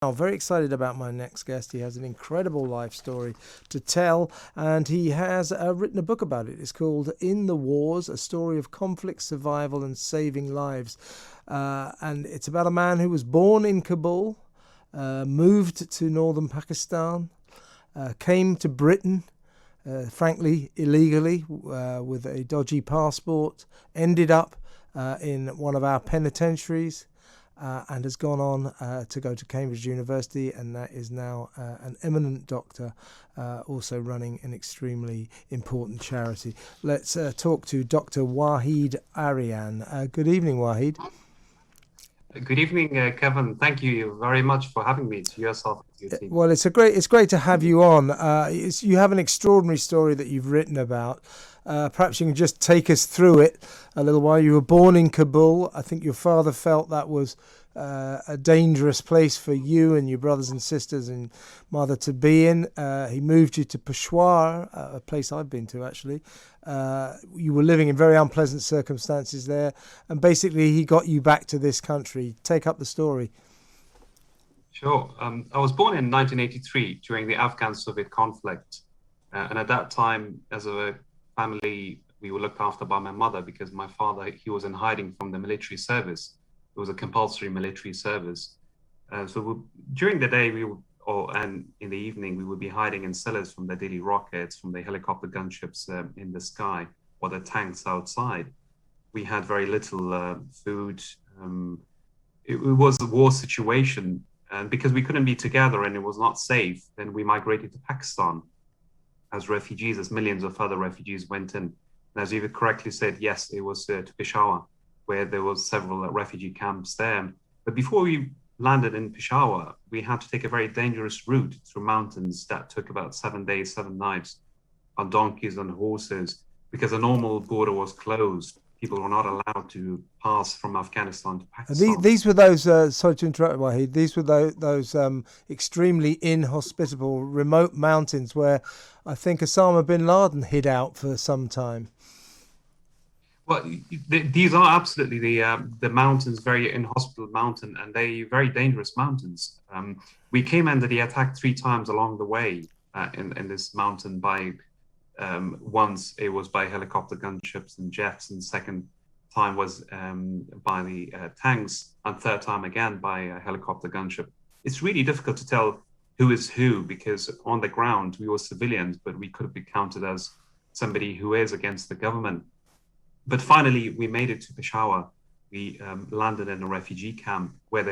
I'm very excited about my next guest. He has an incredible life story to tell, and he has written a book about it. It's called In the Wars, A Story of Conflict, Survival and Saving Lives. And it's about a man who was born in Kabul, moved to northern Pakistan, came to Britain, frankly, illegally, with a dodgy passport, ended up in one of our penitentiaries, and has gone on to go to Cambridge University, and that is now an eminent doctor, also running an extremely important charity. Let's talk to Dr. Waheed Arian. Good evening, Waheed. Good evening, Kevin. Thank you very much for having me, to yourself and to your team. Well, it's great to have you on. You have an extraordinary story that you've written about. Perhaps you can just take us through it a little while. You were born in Kabul. I think your father felt that was a dangerous place for you and your brothers and sisters and mother to be in. He moved you to Peshawar, a place I've been to actually. You were living in very unpleasant circumstances there, and basically he got you back to this country. Take up the story. Sure. I was born in 1983 during the Afghan-Soviet conflict. And at that time, as a family, we were looked after by my mother because my father, he was in hiding from the military service. It was a compulsory military service. During the day, and in the evening, we would be hiding in cellars from the daily rockets, from the helicopter gunships in the sky, or the tanks outside. We had very little food. It was a war situation. And because we couldn't be together and it was not safe, then we migrated to Pakistan as refugees, as millions of other refugees went in. And as you correctly said, yes, it was to Peshawar, where there was several refugee camps there. But before we landed in Peshawar, we had to take a very dangerous route through mountains that took about 7 days, 7 nights on donkeys and horses, because the normal border was closed. People were not allowed to pass from Afghanistan to Pakistan. These were those, sorry to interrupt, Waheed, these were those extremely inhospitable, remote mountains where I think Osama bin Laden hid out for some time. Well, these are absolutely the mountains, very inhospitable mountain, and they very dangerous mountains. We came under the attack 3 times along the way in this mountain by once it was by helicopter gunships and jets, and second time was by the tanks, and third time again by a helicopter gunship. It's really difficult to tell who is who because on the ground we were civilians, but we could be counted as somebody who is against the government. But finally, we made it to Peshawar. We landed in a refugee camp where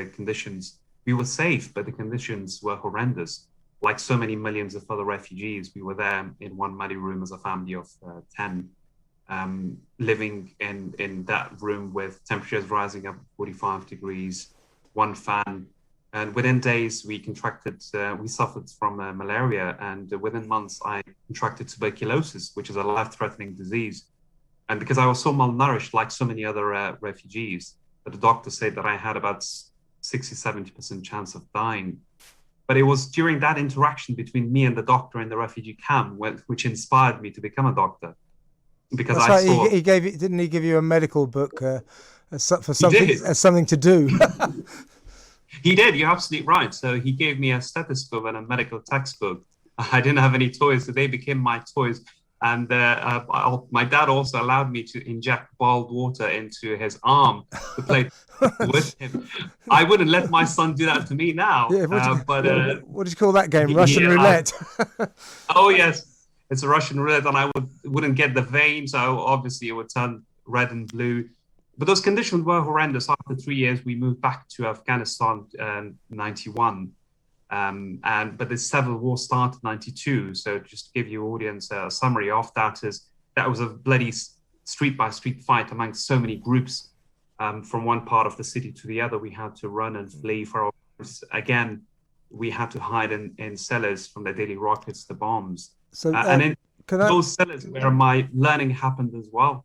we were safe, but the conditions were horrendous. Like so many millions of other refugees, we were there in one muddy room as a family of 10, living in that room with temperatures rising up 45 degrees, one fan. And within days, we suffered from malaria. And within months, I contracted tuberculosis, which is a life-threatening disease. And because I was so malnourished, like so many other refugees, that the doctor said that I had about 60-70% chance of dying. But it was during that interaction between me and the doctor in the refugee camp which inspired me to become a doctor. Because That's I right. saw Didn't he give you a medical book for something as something to do? He did. You're absolutely right. So he gave me a stethoscope and a medical textbook. I didn't have any toys, so they became my toys. And my dad also allowed me to inject boiled water into his arm to play with him. I wouldn't let my son do that to me now. Yeah, what do you call that game? Russian he, roulette. Oh yes, it's a Russian roulette, and I wouldn't get the vein, so obviously it would turn red and blue. But those conditions were horrendous. After 3 years, we moved back to Afghanistan in 91. But the civil war started 92. So just to give your audience a summary of that was a bloody street by street fight amongst so many groups from one part of the city to the other. We had to run and flee for our lives. Again, we had to hide in cellars from the daily rockets, the bombs. So, and in those cellars where my learning happened as well.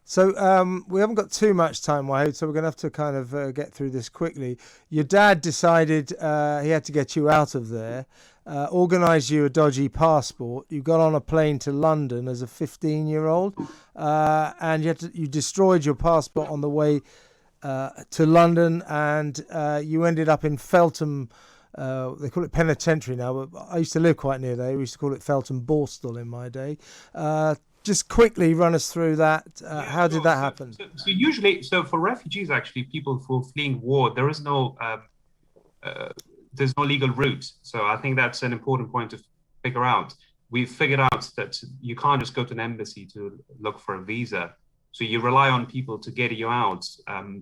So we haven't got too much time, Waheed, so we're going to have to kind of get through this quickly. Your dad decided he had to get you out of there, organised you a dodgy passport. You got on a plane to London as a 15-year-old, and you destroyed your passport on the way to London, and you ended up in Feltham They call it penitentiary now, but I used to live quite near there. We used to call it Felton Borstal in my day. Just quickly run us through that. Yeah, How did sure. that happen? So usually, so for refugees, actually, people who are fleeing war, uh, there's no legal route. So I think that's an important point to figure out. We've figured out that you can't just go to an embassy to look for a visa. So you rely on people to get you out,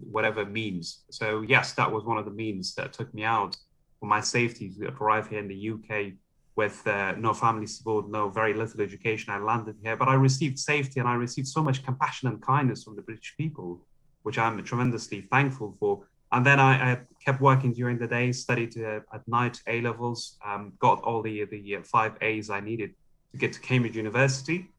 whatever means. So yes, that was one of the means that took me out for my safety to arrive here in the UK with no family support, no very little education. I landed here, but I received safety and I received so much compassion and kindness from the British people, which I'm tremendously thankful for. And then I kept working during the day, studied at night A levels, got all the 5 A's I needed to get to Cambridge University.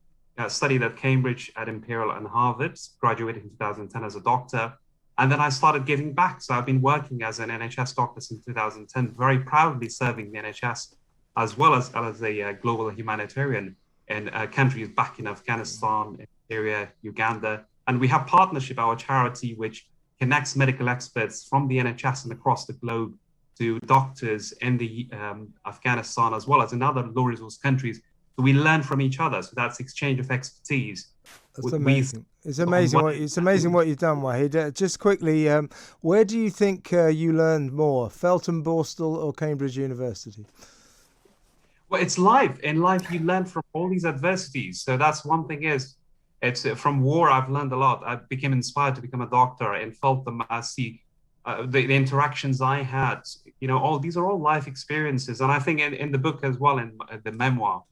Studied at Cambridge, at Imperial and Harvard, graduated in 2010 as a doctor. And then I started giving back. So I've been working as an NHS doctor since 2010, very proudly serving the NHS as well as a global humanitarian in countries back in Afghanistan, in Syria, Uganda. And we have partnership, our charity, which connects medical experts from the NHS and across the globe to doctors in the Afghanistan as well as in other low-resource countries. So we learn from each other. So that's exchange of expertise. That's amazing. It's amazing what you've done, Waheed. Just quickly, where do you think you learned more, Felton Borstal or Cambridge University? Well, it's life. In life, you learn from all these adversities. So that's one thing is, it's from war, I've learned a lot. I became inspired to become a doctor and felt the interactions I had. All these are all life experiences. And I think in the book as well, in the memoir,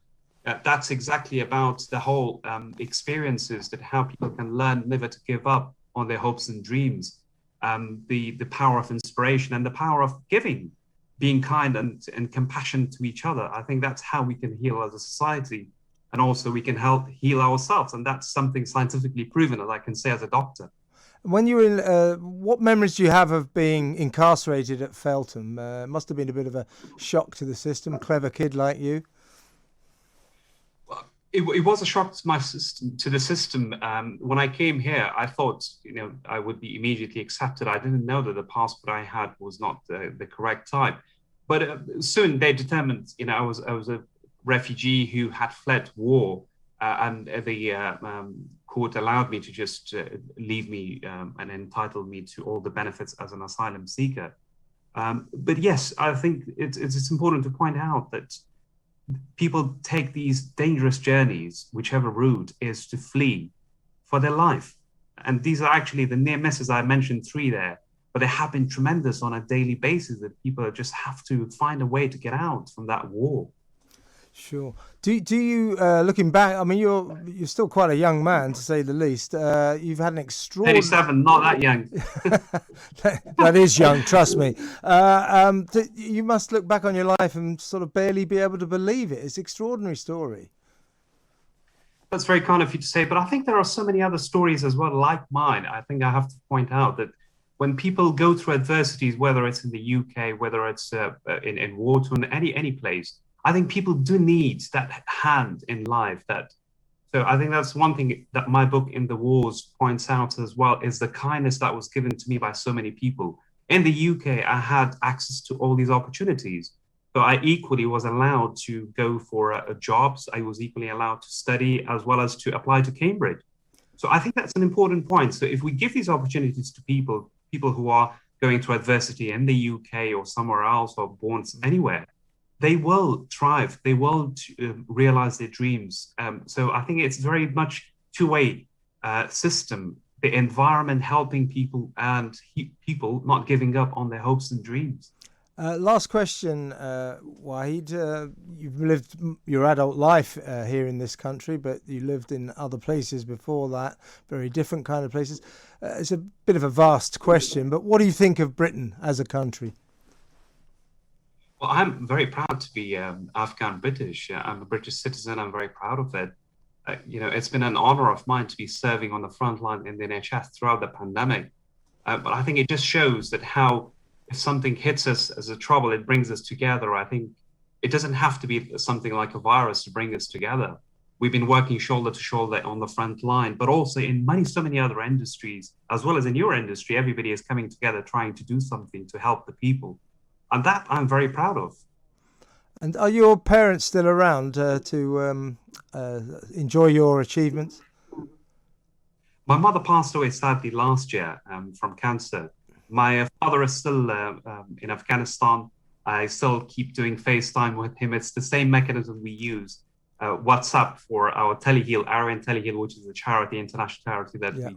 that's exactly about the whole experiences that how people can learn never to give up on their hopes and dreams, the power of inspiration and the power of giving, being kind and compassionate to each other. I think that's how we can heal as a society. And also we can help heal ourselves. And that's something scientifically proven, as I can say as a doctor. When you were in, what memories do you have of being incarcerated at Feltham? It must have been a bit of a shock to the system, clever kid like you. It was a shock to the system. When I came here, I thought, I would be immediately accepted. I didn't know that the passport I had was not the correct type. But soon they determined, I was a refugee who had fled war, and the court allowed me to just leave me and entitled me to all the benefits as an asylum seeker. But yes, I think it's important to point out that people take these dangerous journeys, whichever route is to flee for their life. And these are actually the near misses. I mentioned 3 there, but they have been tremendous on a daily basis that people just have to find a way to get out from that war. Sure. Do you looking back? I mean, you're still quite a young man to say the least. You've had an extraordinary. 37, not that young. That is young, trust me. You must look back on your life and sort of barely be able to believe it. It's an extraordinary story. That's very kind of you to say, but I think there are so many other stories as well, like mine. I think I have to point out that when people go through adversities, whether it's in the UK, whether it's in war-torn, any place, I think people do need that hand in life. So I think that's one thing that my book In the Wars points out as well, is the kindness that was given to me by so many people. In the UK, I had access to all these opportunities. So I equally was allowed to go for jobs. I was equally allowed to study as well as to apply to Cambridge. So I think that's an important point. So if we give these opportunities to people who are going through adversity in the UK or somewhere else or born anywhere, they will thrive. They will realize their dreams. So I think it's very much two-way system. The environment helping people and people not giving up on their hopes and dreams. Last question, Waheed. You've lived your adult life here in this country, but you lived in other places before that, very different kind of places. It's a bit of a vast question, but what do you think of Britain as a country? Well, I'm very proud to be Afghan British. I'm a British citizen. I'm very proud of it. It's been an honor of mine to be serving on the front line in the NHS throughout the pandemic. But I think it just shows that how if something hits us as a trouble, it brings us together. I think it doesn't have to be something like a virus to bring us together. We've been working shoulder to shoulder on the front line, but also in so many other industries, as well as in your industry, everybody is coming together trying to do something to help the people. And that I'm very proud of. And are your parents still around to enjoy your achievements? My mother passed away sadly last year from cancer. My father is still in Afghanistan. I still keep doing FaceTime with him. It's the same mechanism we use. WhatsApp for our Teleheal, Arian Teleheal, which is a charity, international charity that Yeah.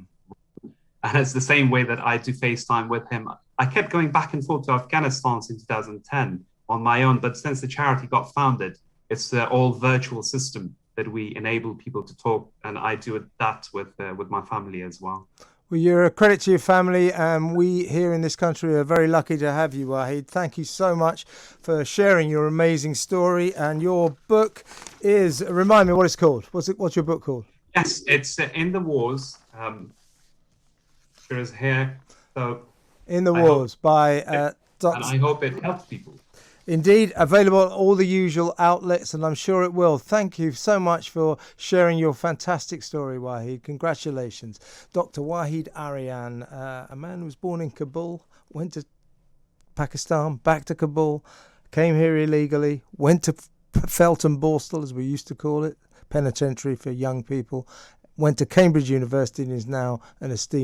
we, and it's the same way that I do FaceTime with him. I kept going back and forth to Afghanistan since 2010 on my own, but since the charity got founded, it's the all virtual system that we enable people to talk, and I do that with my family as well. Well, you're a credit to your family, and we here in this country are very lucky to have you, Waheed. Thank you so much for sharing your amazing story. And your book is, remind me what it's called. What's your book called? Yes, it's In the Wars. Sure is here. So In the I hope, Wars by and I hope it helps people. Indeed, available at all the usual outlets, and I'm sure it will. Thank you so much for sharing your fantastic story, Waheed. Congratulations. Dr. Waheed Arian, a man who was born in Kabul, went to Pakistan, back to Kabul, came here illegally, went to Felton Borstal, as we used to call it, penitentiary for young people, went to Cambridge University and is now an esteemed